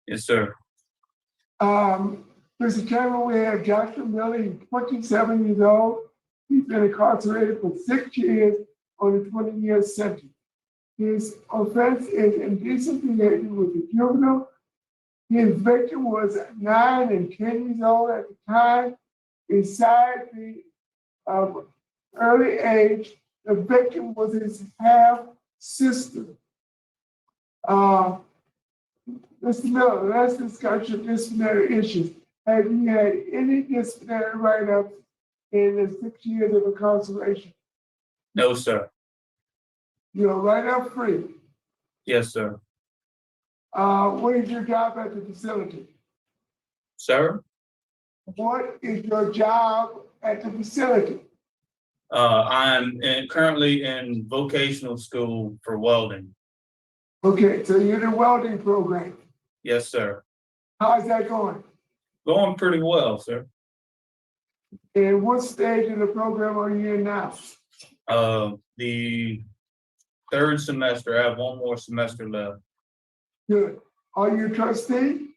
Yes, sir. Mr. Chairman, we have Joshua Miller, he's 27 years old. He's been incarcerated for 6 years on a 20-year sentence. His offense is indecent behavior with a juvenile. His victim was 9 and 10 years old at the time. Beside the early age, the victim was his half-sister. Mr. Miller, let's discuss your disciplinary issues. Have you had any disciplinary write-ups in the 6 years of incarceration? No, sir. You're write-up free. Yes, sir. What is your job at the facility? Sir? What is your job at the facility? I'm currently in vocational school for welding. Okay, so you're in the welding program. Yes, sir. How's that going? Going pretty well, sir. And what stage of the program are you in now? The third semester. I have one more semester left. Good. Are you a trustee?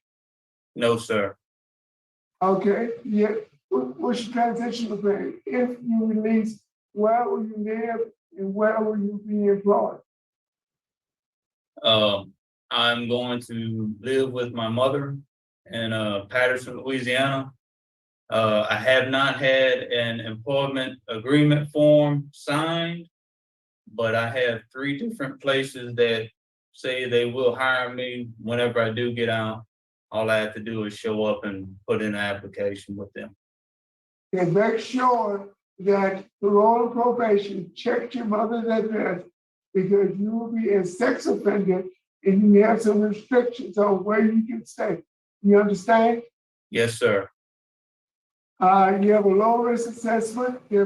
No, sir. Okay, yeah. What's your transitional plan? If you release, where will you live and where will you be employed? I'm going to live with my mother in Patterson, Louisiana. I have not had an employment agreement form signed, but I have 3 different places that say they will hire me whenever I do get out. All I have to do is show up and put in an application with them. And make sure that parole and probation check your mother's address because you will be a sex offender and you have some restrictions on where you can stay. You understand? Yes, sir. You have a low risk assessment, you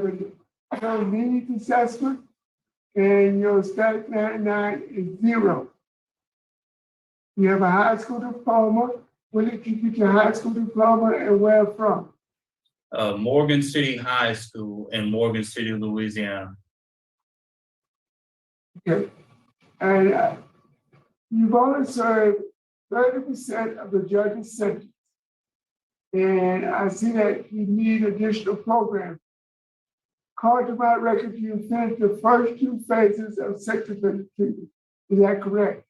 have a needs assessment, and your static 99 is 0. You have a high school diploma. When did you get your high school diploma and where from? Morgan City High School in Morgan City, Louisiana. Okay. And you've only served 30% of the judge's sentence. And I see that you need additional programs. According to my record, you finished the first 2 phases of sex offender treatment. Is that correct?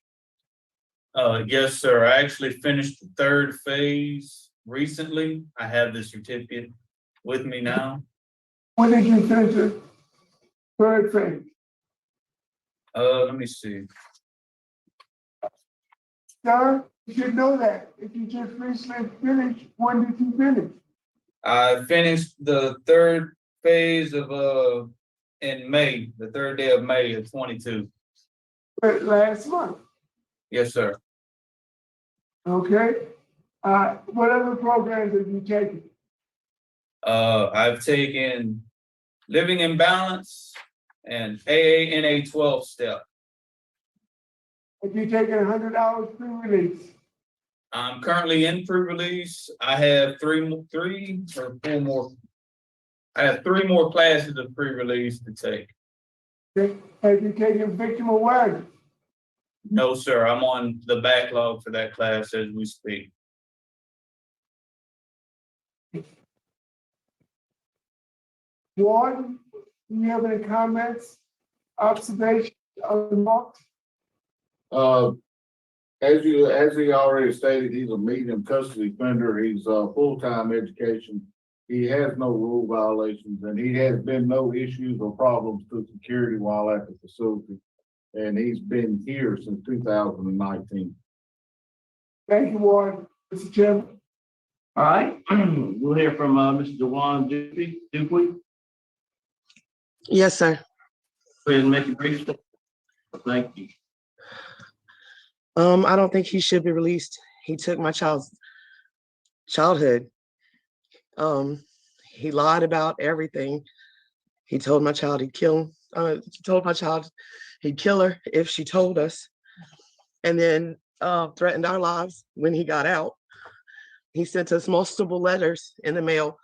Yes, sir. I actually finished the 3rd phase recently. I have the certificate with me now. When did you finish the 3rd phase? Let me see. Sir, you should know that. If you just recently finished, when did you finish? I finished the 3rd phase of in May, the 3rd day of May of 22. Last month. Yes, sir. Okay. What other programs have you taken? I've taken Living in Balance and AANA 12-step. Have you taken 100 hours pre-release? I'm currently in pre-release. I have 3 or 4 more. I have 3 more classes of pre-release to take. Okay. Have you taken victim awareness? No, sir. I'm on the backlog for that class as we speak. Warden, do you have any comments, observations, or remarks? As he already stated, he's a medium custody offender. He's full-time education. He has no rule violations, and he has been no issues or problems to security while at the facility. And he's been here since 2019. Thank you, Warden. Mr. Chairman. All right, we'll hear from Mr. Dewan Dupuy. Yes, sir. Go ahead and make it brief. Thank you. I don't think he should be released. He took my child's childhood. He lied about everything. He told my child he'd kill he'd kill her if she told us, and then threatened our lives when he got out. He sent us multiple letters in the mail.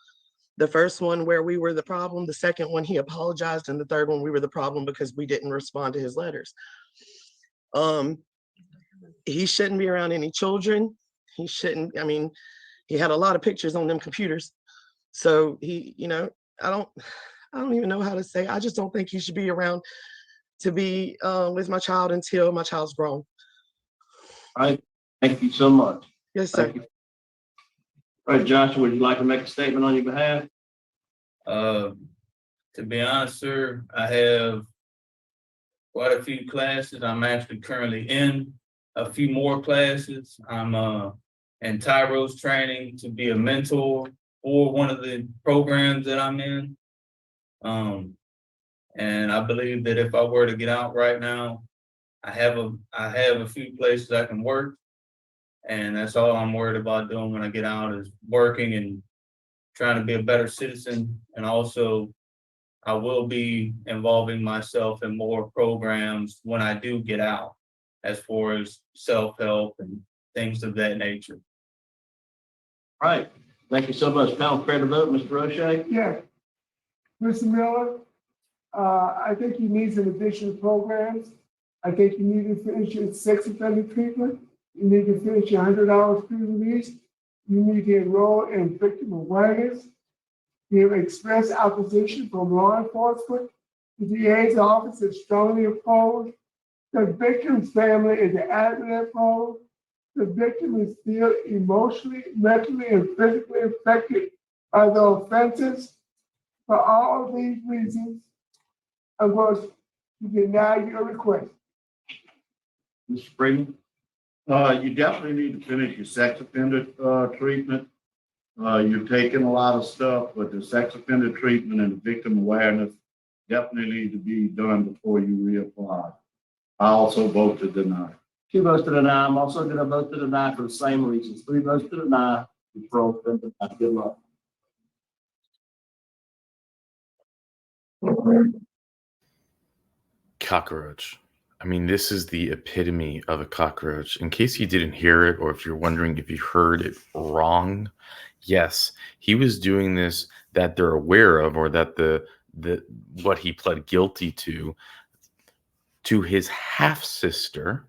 The first one where we were the problem, the second one he apologized, and the third one we were the problem because we didn't respond to his letters. He shouldn't be around any children. he shouldn't. I mean, he had a lot of pictures on them computers. So he, I don't even know how to say. I just don't think he should be around to be with my child until my child's grown. All right, thank you so much. Yes, sir. Thank you. All right, Joshua, would you like to make a statement on your behalf? To be honest, sir, I have quite a few classes. I'm actually currently in a few more classes. I'm in Tyro's training to be a mentor for one of the programs that I'm in. And I believe that if I were to get out right now, I have a few places I can work. And that's all I'm worried about doing when I get out is working and trying to be a better citizen. And also I will be involving myself in more programs when I do get out, as far as self-help and things of that nature. All right, thank you so much. Panel, credit vote, Mr. Roche? Yeah. Mr. Miller, I think he needs an additional programs. I think you need to finish your sex offender treatment. You need to finish your $100 pre-release. You need to enroll in victim awareness. You have expressed opposition from law enforcement. The DA's office is strongly opposed. The victim's family is adamantly opposed. The victim is still emotionally, mentally, and physically affected by the offenses. For all of these reasons, I'm going to deny your request. Mr. Freeman? You definitely need to finish your sex offender, treatment. You're taking a lot of stuff, but the sex offender treatment and the victim awareness definitely need to be done before you reapply. I also vote to deny. 2 votes to deny. I'm also going to vote to deny for the same reasons. 3 votes to deny. Control. Good luck. Cockroach. I mean, this is the epitome of a cockroach. In case you didn't hear it, or if you're wondering if you heard it wrong, yes, he was doing this that they're aware of, or that the what he pled guilty to his half sister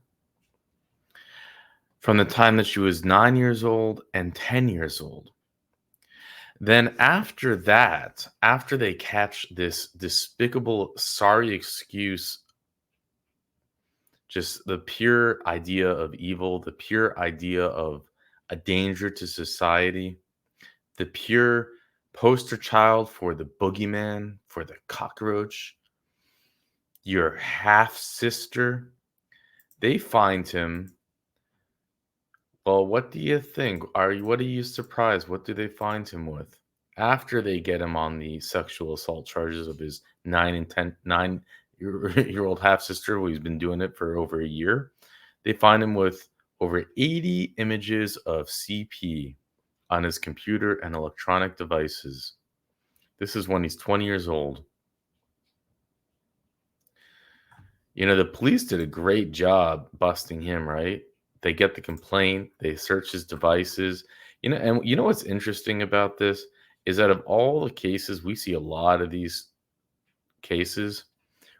from the time that she was 9 years old and 10 years old. Then after that, after they catch this despicable sorry excuse, just the pure idea of evil, the pure idea of a danger to society, the pure poster child for the boogeyman, for the cockroach, your half sister, they find him. Well, what do you think? What are you surprised? What do they find him with? After they get him on the sexual assault charges of his 9-year-old half sister, who he's been doing it for over a year, they find him with over 80 images of CP on his computer and electronic devices. This is when he's 20 years old. The police did a great job busting him, right? They get the complaint, they search his devices. And what's interesting about this is that of all the cases, we see a lot of these cases.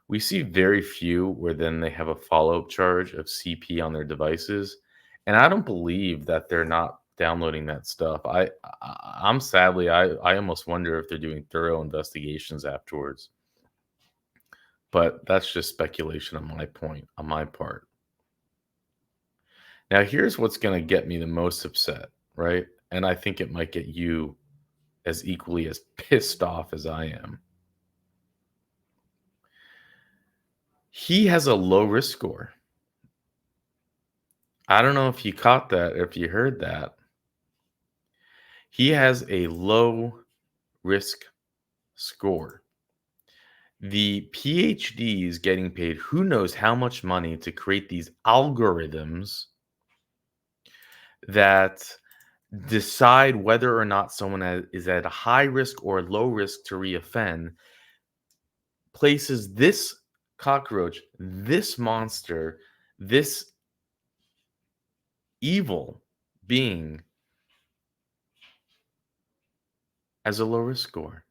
We see very few where then they have a follow-up charge of CP on their devices. And I don't believe that they're not downloading that stuff. I'm sadly, I almost wonder if they're doing thorough investigations afterwards. But that's just speculation on my part. Now, here's what's going to get me the most upset, right? And I think it might get you as equally as pissed off as I am. He has a low risk score. I don't know if you caught that or if you heard that. He has a low risk score. The PhD is getting paid who knows how much money to create these algorithms that decide whether or not someone is at a high risk or low risk to reoffend, places this cockroach, this monster, this evil being as a low risk score,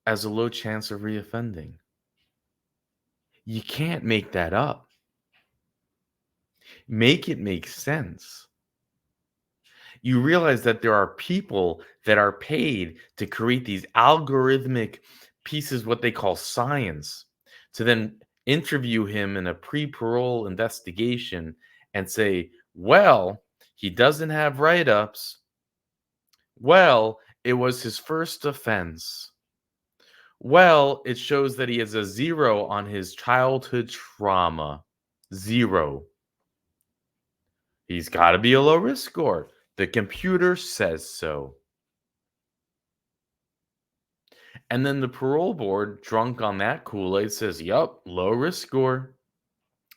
as a low chance of reoffending. You can't make that up. Make it make sense. You realize that there are people that are paid to create these algorithmic pieces, what they call science, to then interview him in a pre-parole investigation and say, well, he doesn't have write-ups. Well, it was his first offense. Well, it shows that he has a 0 on his childhood trauma. 0. He's got to be a low risk score. The computer says so. And then the parole board, drunk on that Kool-Aid, says, yup, low risk score.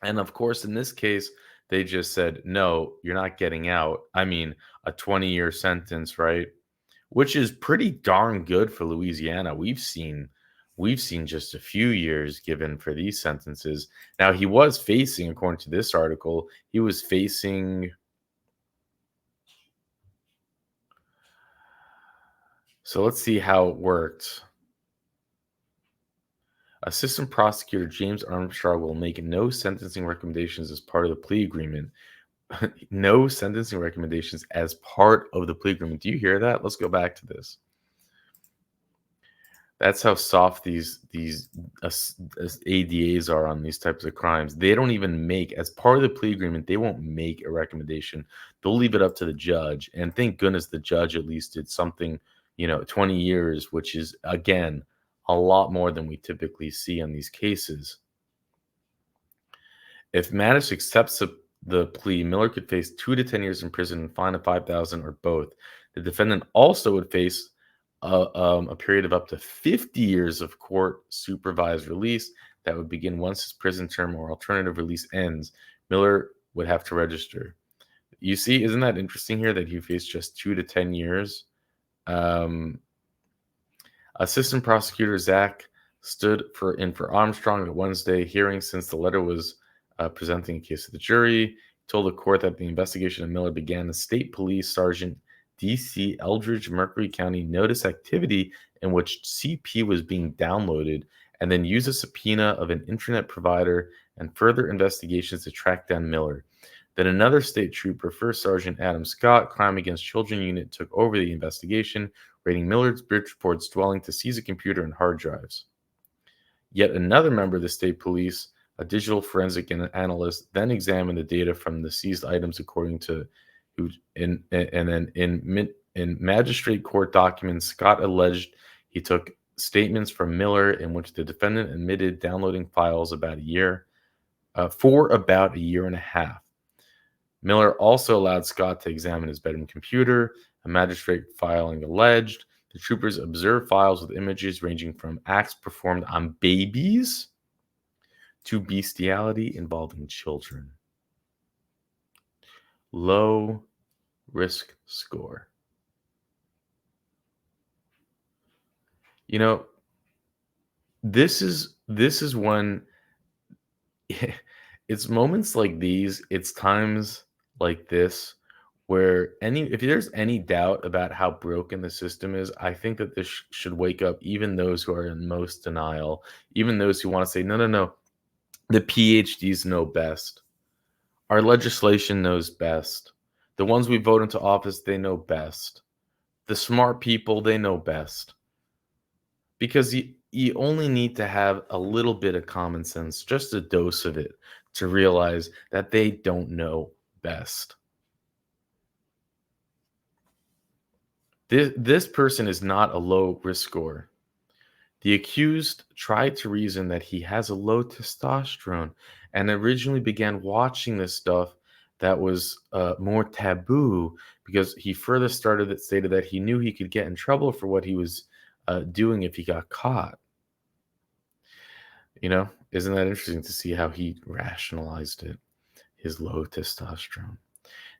And of course, in this case, they just said, no, you're not getting out. I mean, a 20-year sentence, right? Which is pretty darn good for Louisiana. We've seen just a few years given for these sentences. Now, he was facing, according to this article, he was facing, so let's see how it worked. Assistant Prosecutor James Armstrong will make no sentencing recommendations as part of the plea agreement. No sentencing recommendations as part of the plea agreement. Do you hear that? Let's go back to this. That's how soft these ADAs are on these types of crimes. They don't even make, as part of the plea agreement, they won't make a recommendation. They'll leave it up to the judge. And thank goodness the judge at least did something, 20 years, which is, again, a lot more than we typically see on these cases. If Mattis accepts the plea, Miller could face 2 to 10 years in prison and fine of $5,000 or both. The defendant also would face a period of up to 50 years of court supervised release that would begin once his prison term or alternative release ends. Miller would have to register. You see, isn't that interesting here that he faced just 2 to 10 years? Assistant Prosecutor Zach stood in for Armstrong at Wednesday hearing since the letter was presenting a case to the jury. He told the court that the investigation of Miller began as State Police Sergeant D.C. Eldridge Mercury County noticed activity in which CP was being downloaded and then used a subpoena of an internet provider and further investigations to track down Miller. Then another state trooper, First Sergeant Adam Scott, Crime Against Children Unit, took over the investigation, raiding Miller's Bridgeport's dwelling to seize a computer and hard drives. Yet another member of the state police, a digital forensic analyst, then examined the data from the seized items according to in magistrate court documents. Scott alleged he took statements from Miller in which the defendant admitted downloading files for about a year and a half. Miller also allowed Scott to examine his bedroom computer. A magistrate filing alleged the troopers observed files with images ranging from acts performed on babies to bestiality involving children. Low risk score. This is when it's moments like these, it's times like this where if there's any doubt about how broken the system is, I think that this should wake up even those who are in most denial, even those who want to say, no, the PhDs know best. Our legislation knows best. The ones we vote into office, they know best. The smart people, they know best. Because you only need to have a little bit of common sense, just a dose of it, to realize that they don't know best. This person is not a low risk score. The accused tried to reason that he has a low testosterone and originally began watching this stuff that was more taboo because he further stated that he knew he could get in trouble for what he was doing if he got caught. Isn't that interesting to see how he rationalized it, his low testosterone?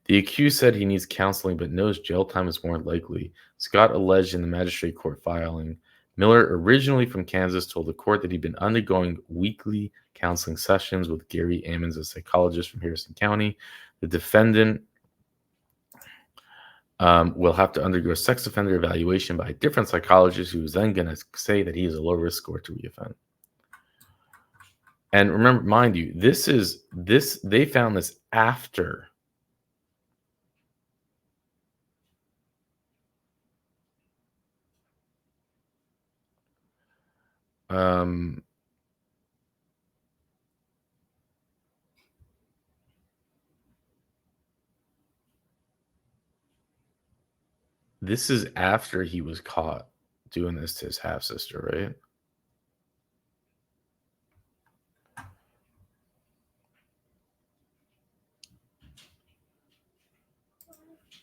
The accused said he needs counseling but knows jail time is more likely. Scott alleged in the magistrate court filing, Miller, originally from Kansas, told the court that he'd been undergoing weekly counseling sessions with Gary Ammons, a psychologist from Harrison County. The defendant will have to undergo a sex offender evaluation by a different psychologist who is then going to say that he is a low risk score to reoffend. And remember, mind you, they found this after Um, this is after he was caught doing this to his half sister, right?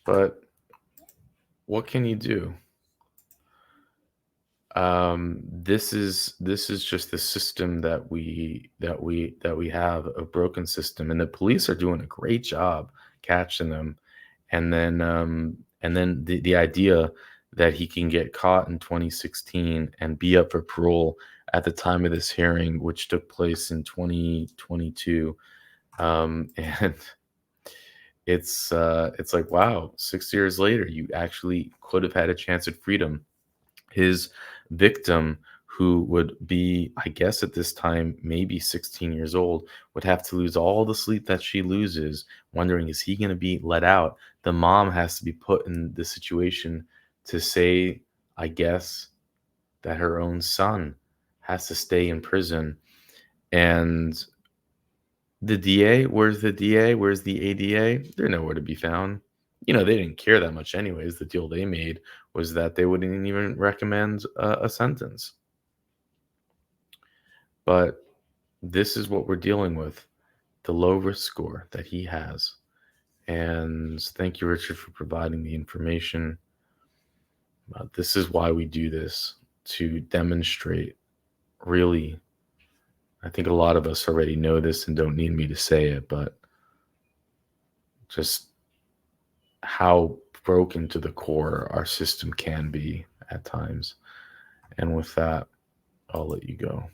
But what can you do? This is just the system that we have, a broken system, and the police are doing a great job catching them. And then the idea that he can get caught in 2016 and be up for parole at the time of this hearing, which took place in 2022, and it's like, wow, 6 years later, you actually could have had a chance at freedom. His victim, who would be, I guess at this time, maybe 16 years old, would have to lose all the sleep that she loses, wondering, is he going to be let out? The mom has to be put in the situation to say, I guess, that her own son has to stay in prison. And the DA, where's the DA? Where's the ADA? They're nowhere to be found. They didn't care that much anyways. The deal they made was that they wouldn't even recommend a sentence. But this is what we're dealing with, the low risk score that he has. And thank you, Richard, for providing the information. This is why we do this, to demonstrate, really. I think a lot of us already know this and don't need me to say it, but just how broken to the core our system can be at times. And with that, I'll let you go.